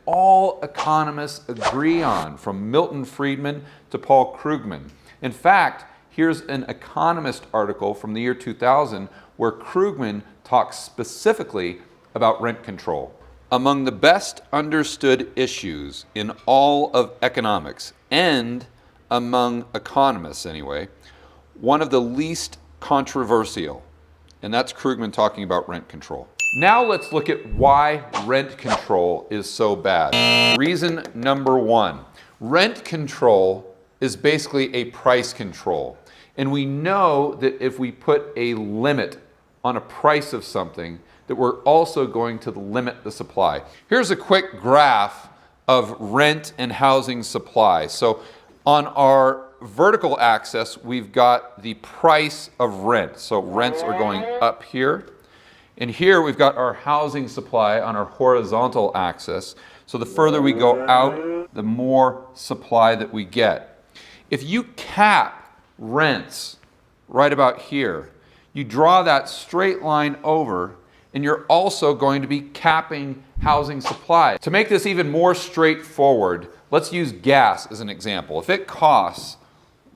all economists agree on, from Milton Friedman to Paul Krugman. In fact, here's an Economist article from the year 2000 where Krugman talks specifically about rent control. Among the best understood issues in all of economics, and among economists anyway, one of the least controversial, and that's Krugman talking about rent control. Now let's look at why rent control is so bad. Reason number one, rent control is basically a price control. And we know that if we put a limit on a price of something, that we're also going to limit the supply. Here's a quick graph of rent and housing supply. So on our vertical axis, we've got the price of rent. So rents are going up here. And here we've got our housing supply on our horizontal axis. So the further we go out, the more supply that we get. If you cap rents right about here, you draw that straight line over, and you're also going to be capping housing supply. To make this even more straightforward, let's use gas as an example. If it costs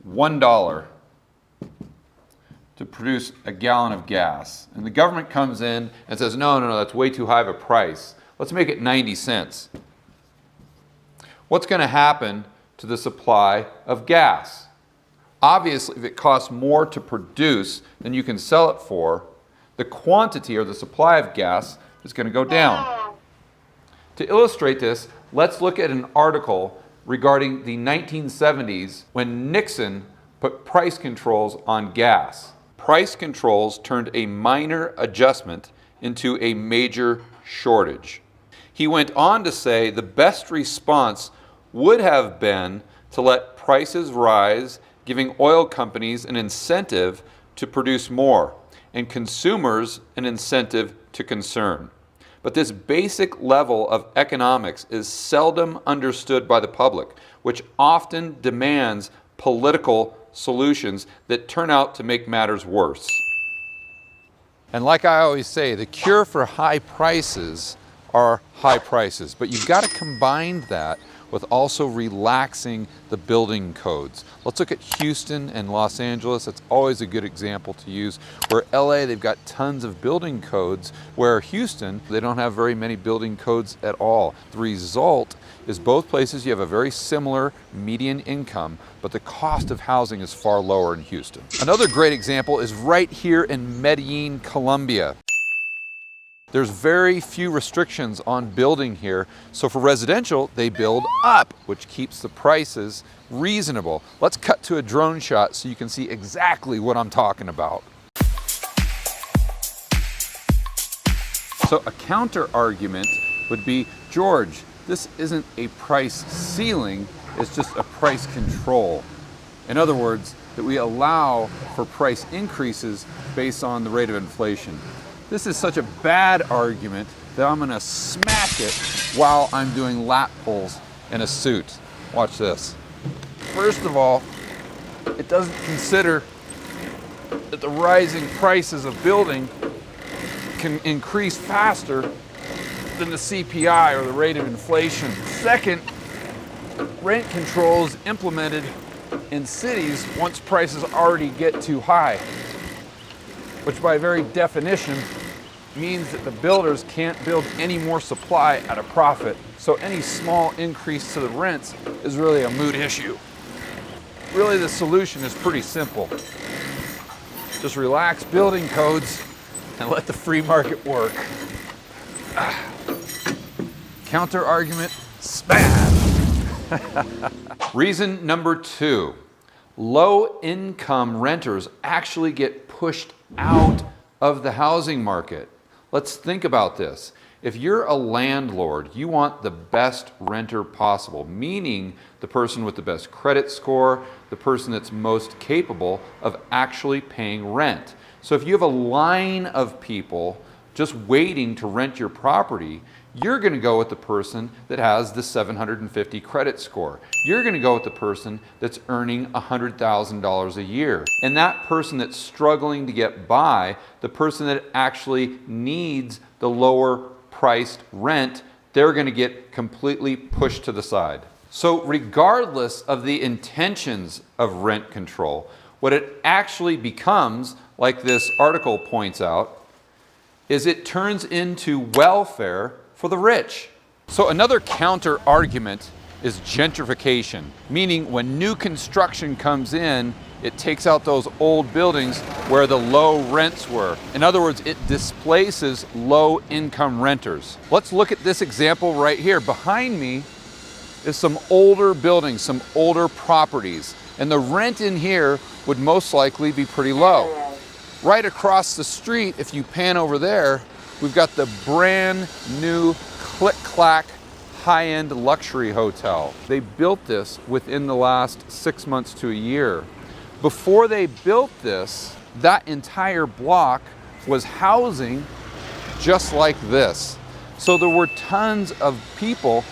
$1 to produce a gallon of gas, and the government comes in and says, no, that's way too high of a price. Let's make it 90 cents. What's going to happen to the supply of gas? Obviously, if it costs more to produce than you can sell it for, the quantity or the supply of gas is going to go down. To illustrate this, let's look at an article regarding the 1970s when Nixon put price controls on gas. Price controls turned a minor adjustment into a major shortage. He went on to say the best response would have been to let prices rise, giving oil companies an incentive to produce more, and consumers an incentive to concern. But this basic level of economics is seldom understood by the public, which often demands political solutions that turn out to make matters worse. And like I always say, the cure for high prices are high prices, but you've got to combine that with also relaxing the building codes. Let's look at Houston and Los Angeles. It's always a good example to use. Where LA, they've got tons of building codes, where Houston, they don't have very many building codes at all. The result is both places you have a very similar median income, but the cost of housing is far lower in Houston. Another great example is right here in Medellin, Colombia. There's very few restrictions on building here, so for residential, they build up, which keeps the prices reasonable. Let's cut to a drone shot so you can see exactly what I'm talking about. So a counter argument would be, George, this isn't a price ceiling, it's just a price control. In other words, that we allow for price increases based on the rate of inflation. This is such a bad argument that I'm going to smack it while I'm doing lat pulls in a suit. Watch this. First of all, it doesn't consider that the rising prices of building can increase faster than the CPI or the rate of inflation. Second, rent control is implemented in cities once prices already get too high, which by very definition means that the builders can't build any more supply at a profit. So any small increase to the rents is really a moot issue. Really, the solution is pretty simple. Just relax building codes and let the free market work. Counter argument, smash! Reason number two, low-income renters actually get pushed out of the housing market. Let's think about this. If you're a landlord, you want the best renter possible, meaning the person with the best credit score, the person that's most capable of actually paying rent. So if you have a line of people just waiting to rent your property, you're going to go with the person that has the 750 credit score. You're going to go with the person that's earning $100,000 a year. And that person that's struggling to get by, the person that actually needs the lower priced rent they're going to get completely pushed to the side. So regardless of the intentions of rent control, what it actually becomes, like this article points out, is it turns into welfare for the rich. So another counter argument is gentrification, meaning when new construction comes in, it takes out those old buildings where the low rents were. In other words, it displaces low-income renters. Let's look at this example right here. Behind me is some older buildings, some older properties, and the rent in here would most likely be pretty low. Right across the street, if you pan over there, we've got the brand new click-clack high-end luxury hotel. They built this within the last 6 months to a year. Before they built this, that entire block was housing just like this. So there were tons of people,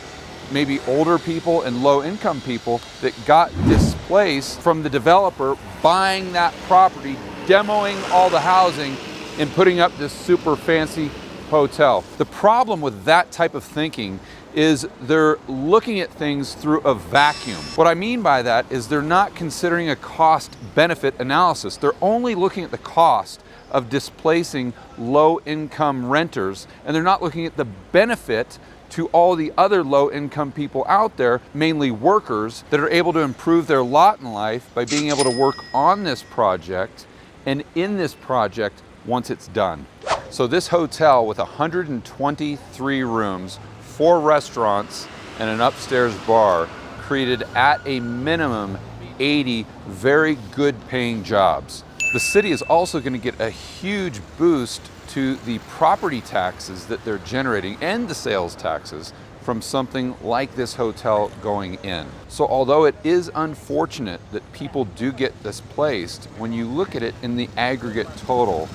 maybe older people and low-income people, that got displaced from the developer buying that property, demoing all the housing, and putting up this super fancy hotel. The problem with that type of thinking is they're looking at things through a vacuum. What I mean by that is they're not considering a cost-benefit analysis. They're only looking at the cost of displacing low-income renters, and they're not looking at the benefit to all the other low-income people out there, mainly workers, that are able to improve their lot in life by being able to work on this project and in this project once it's done. So this hotel with 123 rooms, 4 restaurants, and an upstairs bar created at a minimum 80 very good paying jobs. The city is also going to get a huge boost to the property taxes that they're generating and the sales taxes from something like this hotel going in. So although it is unfortunate that people do get displaced, when you look at it in the aggregate total,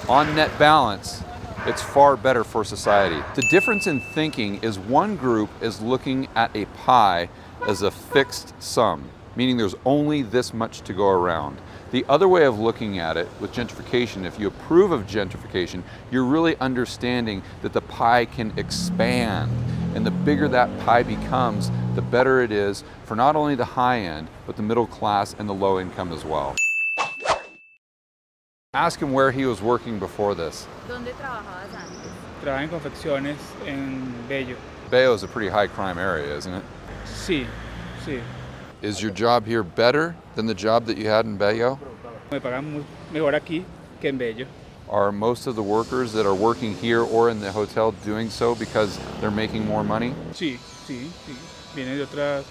on net balance, it's far better for society. The difference in thinking is one group is looking at a pie as a fixed sum, meaning there's only this much to go around. The other way of looking at it with gentrification, if you approve of gentrification, you're really understanding that the pie can expand. And the bigger that pie becomes, the better it is for not only the high end, but the middle class and the low income as well. Ask him where he was working before this. ¿Dónde trabajabas antes? Trabajo en confecciones en Bello. Bello is a pretty high crime area, isn't it? Sí, sí. Is your job here better than the job that you had in Bello? Me pagan mejor aquí que en Bello. Are most of the workers that are working here or in the hotel doing so because they're making more money? Sí, sí, sí. Vienen de otras,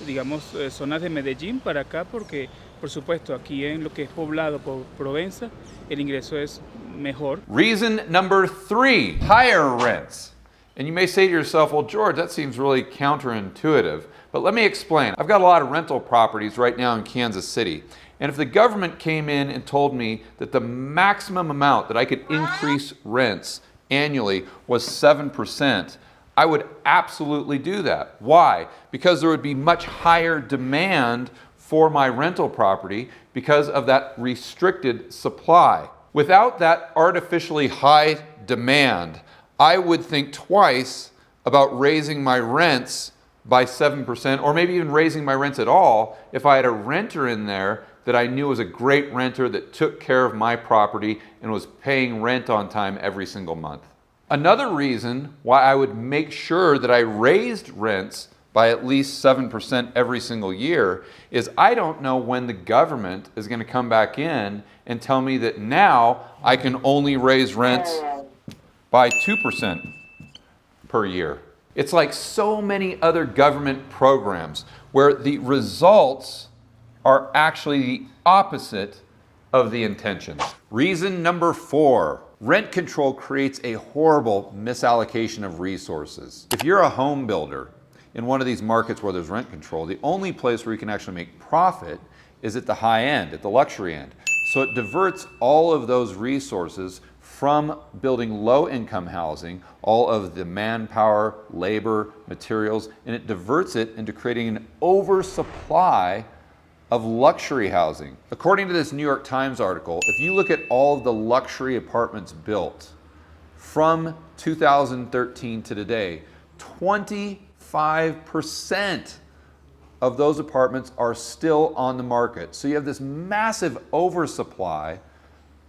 digamos, zonas de Medellín para acá porque, por supuesto, aquí en lo que es poblado por Provenza, el ingreso es mejor. Reason number 3, higher rents. And you may say to yourself, well, George, that seems really counterintuitive. But let me explain. I've got a lot of rental properties right now in Kansas City. And if the government came in and told me that the maximum amount that I could increase rents annually was 7%, I would absolutely do that. Why? Because there would be much higher demand for my rental property because of that restricted supply. Without that artificially high demand, I would think twice about raising my rents by 7%, or maybe even raising my rents at all if I had a renter in there that I knew was a great renter that took care of my property and was paying rent on time every single month. Another reason why I would make sure that I raised rents by at least 7% every single year is I don't know when the government is going to come back in and tell me that now I can only raise rents by 2% per year. It's like so many other government programs where the results are actually the opposite of the intentions. Reason number 4, rent control creates a horrible misallocation of resources. If you're a home builder in one of these markets where there's rent control, the only place where you can actually make profit is at the high end, at the luxury end. So it diverts all of those resources from building low-income housing, all of the manpower, labor, materials, and it diverts it into creating an oversupply of luxury housing. According to this New York Times article, if you look at all of the luxury apartments built from 2013 to today, 25% of those apartments are still on the market. So you have this massive oversupply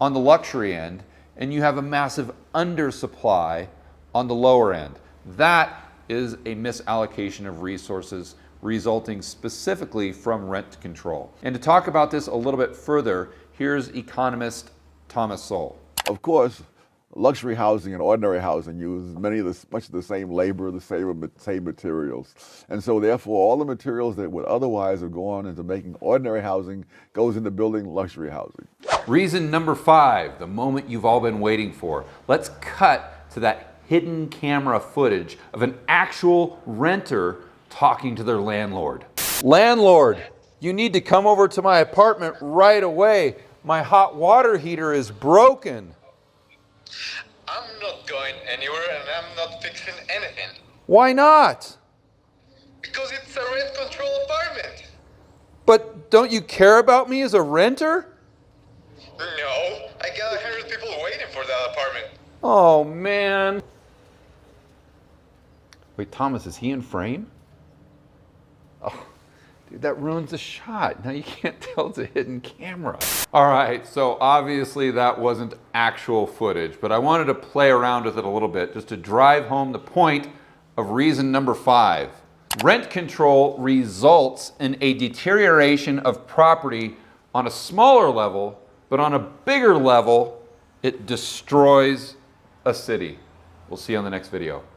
on the luxury end, and you have a massive undersupply on the lower end. That is a misallocation of resources resulting specifically from rent control. And to talk about this a little bit further, here's economist Thomas Sowell. Of course, luxury housing and ordinary housing use much of the same labor, the same materials. And so therefore, all the materials that would otherwise have gone into making ordinary housing goes into building luxury housing. Reason number 5, the moment you've all been waiting for. Let's cut to that hidden camera footage of an actual renter talking to their landlord. Landlord, you need to come over to my apartment right away. My hot water heater is broken. I'm not going anywhere and I'm not fixing anything. Why not? Because it's a rent control apartment. But don't you care about me as a renter? No, I got 100 people waiting for that apartment. Oh, man. Wait, Thomas, is he in frame? Oh, dude, that ruins the shot. Now you can't tell it's a hidden camera. All right, so obviously that wasn't actual footage, but I wanted to play around with it a little bit just to drive home the point of reason number 5. Rent control results in a deterioration of property on a smaller level, but on a bigger level, it destroys a city. We'll see you on the next video.